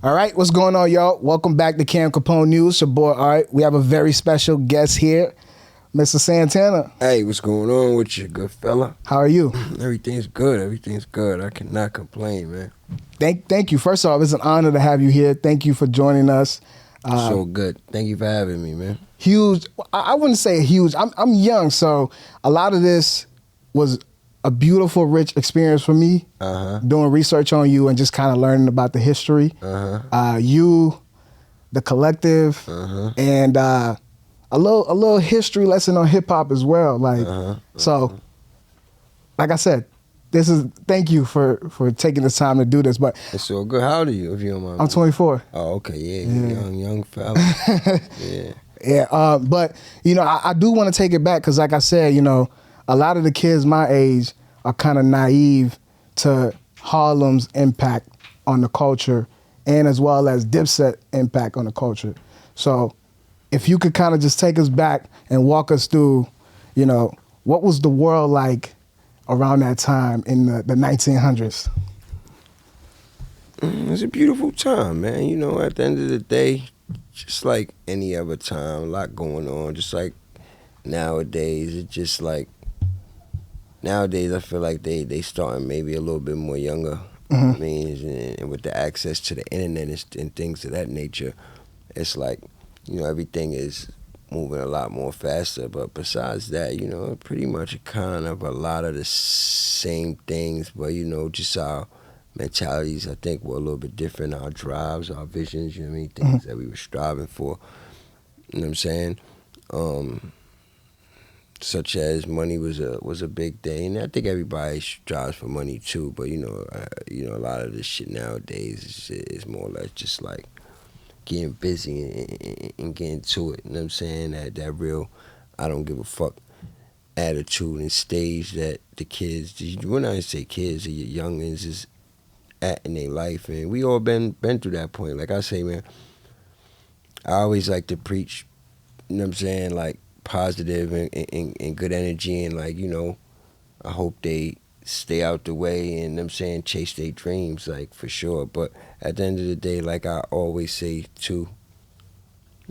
All right, what's going on, y'all? Welcome back to Cam Capone News. Your boy, all right, we have a very special guest here, Mr. Santana. Hey, what's going on with you, good fella? How are you? Everything's good. Everything's good. I cannot complain, man. Thank you. First off, it's an honor to have you here. Thank you for joining us. So good. Thank you for having me, man. Huge. I wouldn't say huge. I'm young, so a lot of this was a beautiful, rich experience for me. Doing research on you and just kind of learning about the history. You, the collective, and a little history lesson on hip hop as well. So, like I said, thank you for taking the time to do this. But it's so good. How old are you, if you don't mind? I'm 24. Oh, okay, yeah. Young fella. Yeah. Yeah, but, I do want to take it back because, like I said, a lot of the kids my age are kind of naive to Harlem's impact on the culture and as well as Dipset impact on the culture. So if you could kind of just take us back and walk us through, what was the world like around that time in the 1900s? It's a beautiful time, man. At the end of the day, just like any other time, a lot going on. Just like nowadays, it's just like, nowadays I feel like they starting maybe a little bit more younger. I mean, and with the access to the internet and things of that nature, it's like, everything is moving a lot more faster. But besides that, pretty much kind of a lot of the same things, but, just our mentalities, I think, were a little bit different. Our drives, our visions, things that we were striving for. You know what I'm saying? Such as money was a big thing. And I think everybody strives for money too, but a lot of this shit nowadays is more or less just like getting busy and getting to it. You know what I'm saying? That real I don't give a fuck attitude and stage that the kids, when I say kids, the youngins is at in their life, and we all been through that point. Like I say, man, I always like to preach, you know what I'm saying, like positive and good energy, and like, I hope they stay out the way and, I'm saying, chase their dreams, like, for sure. But at the end of the day, like I always say too,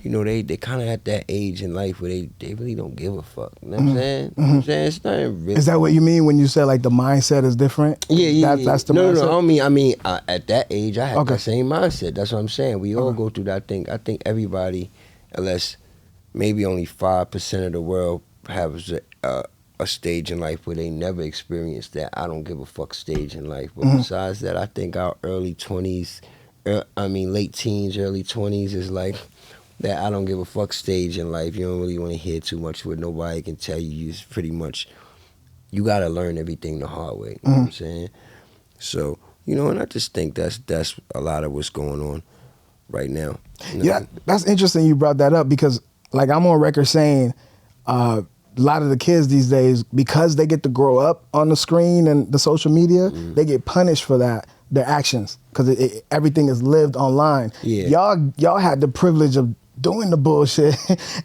they kind of at that age in life where they really don't give a fuck. You know what I'm saying? You know what I'm saying? It's not really. Is that what you mean when you say like the mindset is different? Yeah. That's the mindset? No, I mean, at that age, I had the same mindset. That's what I'm saying. We all go through that thing. I think everybody, unless maybe only 5% of the world has a stage in life where they never experienced that I don't give a fuck stage in life. But besides that, I think our late teens, early 20s is like that I don't give a fuck stage in life. You don't really want to hear too much what nobody can tell you. It's pretty much, you got to learn everything the hard way. You know what I'm saying? So, and I just think that's a lot of what's going on right now. Yeah, that's interesting you brought that up because, like, I'm on record saying a lot of the kids these days, because they get to grow up on the screen and the social media, they get punished for that, their actions, because everything is lived online. Yeah. Y'all had the privilege of doing the bullshit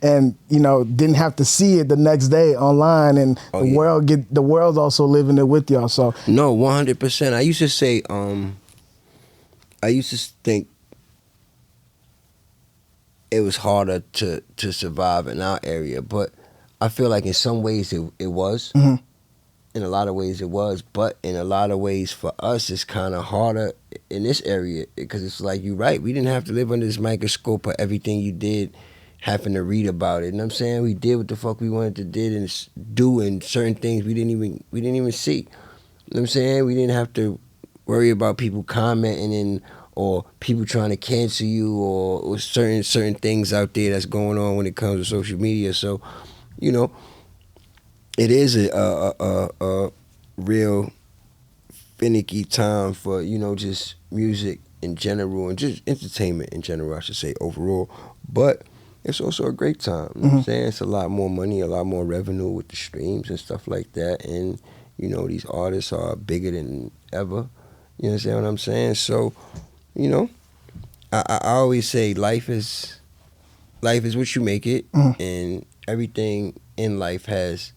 and, didn't have to see it the next day online, and the world's also living it with y'all. So no, 100%. I used to say, I used to think it was harder to survive in our area, but I feel like in some ways it was. In a lot of ways it was, but in a lot of ways for us it's kind of harder in this area because it's like, you're right, we didn't have to live under this microscope of everything you did having to read about it. You know what I'm saying? We did what the fuck we wanted to do and certain things we didn't even see. You know what I'm saying? We didn't have to worry about people commenting or people trying to cancel you or certain things out there that's going on when it comes to social media. So, it is a real finicky time for, just music in general and just entertainment in general, I should say, overall. But it's also a great time. You know what I'm saying? It's a lot more money, a lot more revenue with the streams and stuff like that. And, these artists are bigger than ever. You understand what I'm saying? So, I always say life is what you make it, and everything in life has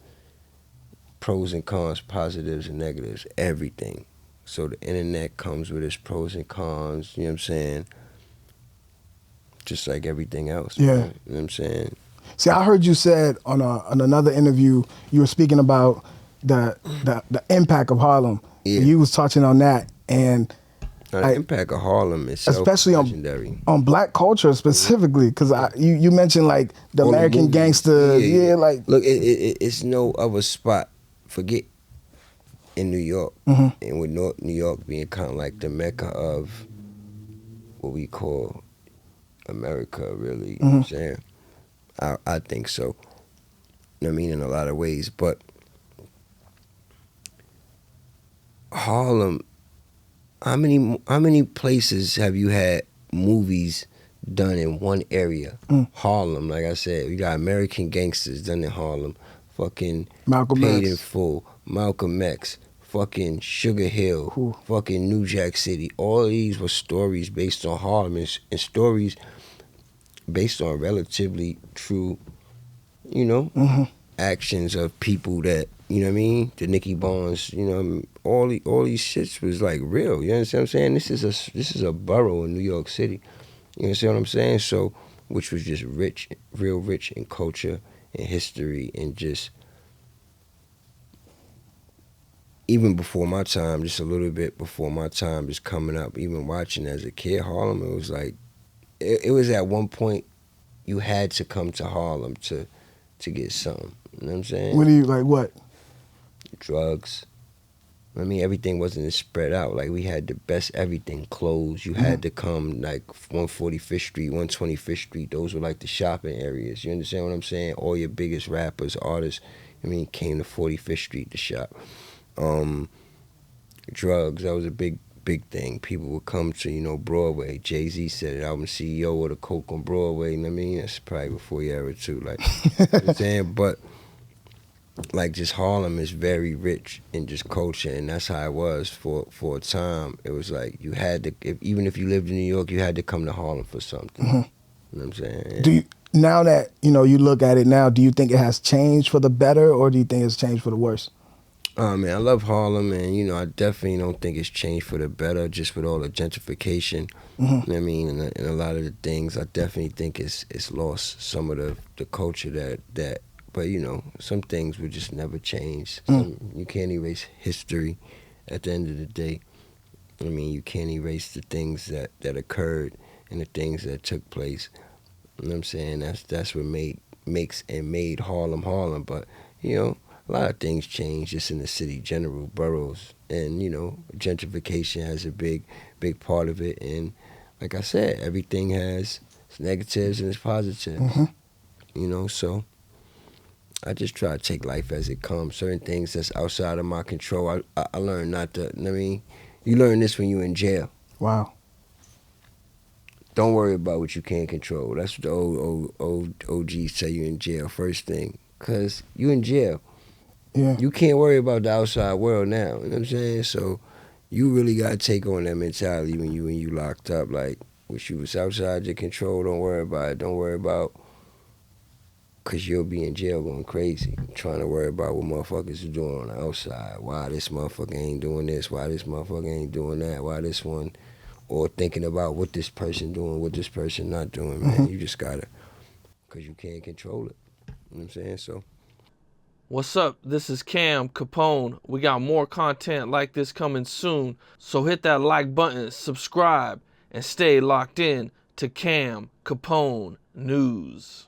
pros and cons, positives and negatives, everything. So the internet comes with its pros and cons, you know what I'm saying? just like everything else. Yeah. Man. You know what I'm saying? See, I heard you said on another interview, you were speaking about the impact of Harlem. Yeah. You was touching on that, and The impact of Harlem itself, especially legendary. on black culture specifically, because you mentioned like the All American movies. gangster, like look, it's no other spot. Forget in New York, and with New York being kind of like the mecca of what we call America, really. You know what I'm saying? I think so. I mean, in a lot of ways, but Harlem. How many places have you had movies done in one area? Harlem, like I said, you got American Gangsters done in Harlem. Fucking Malcolm Paid X. in Full, Malcolm X, fucking Sugar Hill, Ooh. fucking New Jack City. All of these were stories based on Harlem and stories based on relatively true, actions of people that, you know what I mean? The Nicky Barnes, all these shits was like real. You understand what I'm saying? This is a borough in New York City. You understand what I'm saying? So, which was just rich, real rich in culture and history and just even before my time, just a little bit before my time, just coming up, even watching as a kid, Harlem, it was like it was at one point you had to come to Harlem to get something. You know what I'm saying? What do you like? What? Drugs. I mean, everything wasn't spread out. Like, we had the best everything. Clothes. You had to come, like, 145th Street, 125th Street. Those were, like, the shopping areas. You understand what I'm saying? All your biggest rappers, artists, came to 45th Street to shop. Drugs. That was a big thing. People would come to, Broadway. Jay-Z said it. I'm CEO of the Coke on Broadway. You know what I mean? That's probably before your era, too. Like, you know what I'm saying? But like, just Harlem is very rich in just culture, and that's how it was for a time. It was like you had to, even if you lived in New York, you had to come to Harlem for something. You know what I'm saying? Do you, now that you look at it now, do you think it has changed for the better, or do you think it's changed for the worse? Man, I love Harlem, and I definitely don't think it's changed for the better. Just with all the gentrification, you know what I mean, and a lot of the things, I definitely think it's lost some of the culture that. But, some things will just never change. You can't erase history at the end of the day. I mean, you can't erase the things that occurred and the things that took place. You know what I'm saying? That's what made Harlem Harlem. But, a lot of things change just in the city, general boroughs. And, gentrification has a big part of it. And like I said, everything has its negatives and its positives. So I just try to take life as it comes. Certain things that's outside of my control, I learned not to. I mean, you learn this when you're in jail. Wow. Don't worry about what you can't control. That's what the old OGs tell you in jail. First thing, cause you in jail. Yeah. You can't worry about the outside world now. You know what I'm saying? So you really gotta take on that mentality when you locked up. Like, what you was outside your control, don't worry about it. Don't worry about. Because you'll be in jail going crazy, trying to worry about what motherfuckers are doing on the outside. Why this motherfucker ain't doing this? Why this motherfucker ain't doing that? Why this one? Or thinking about what this person doing, what this person not doing, man. You just gotta, because you can't control it. You know what I'm saying? So. What's up? This is Cam Capone. We got more content like this coming soon. So hit that like button, subscribe, and stay locked in to Cam Capone News.